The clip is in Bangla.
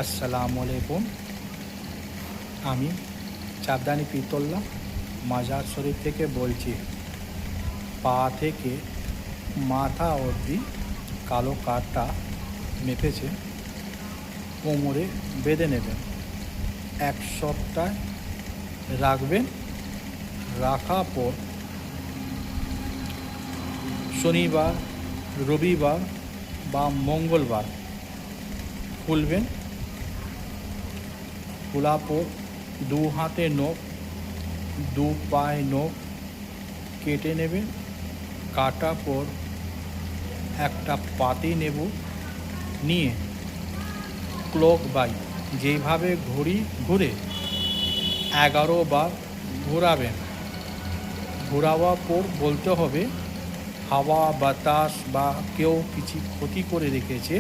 আসসালামু আলাইকুম। আমি চাঁদদানি পিতল্লা মাজার শরীফ থেকে বলছি। পা থেকে মাথা অবধি কালো কাঠটা মেপেছে, কোমরে বেঁধে নেবেন। এক সপ্তাহ রাখবেন। রাখার পর শনিবার, রবিবার বা মঙ্গলবার খুলবেন। খোলার পর দু হাতে নখ, দু পায়ে নখ কেটে নেবেন। কাটার পর একটা পাতি নেব, নিয়ে ক্লক বাই যেভাবে ঘড়ি ঘুরে 11 বার ঘোরাবেন। ঘোরাবার পর বলতে হবে, হাওয়া বাতাস বা কেউ কিছু ক্ষতি করে রেখেছে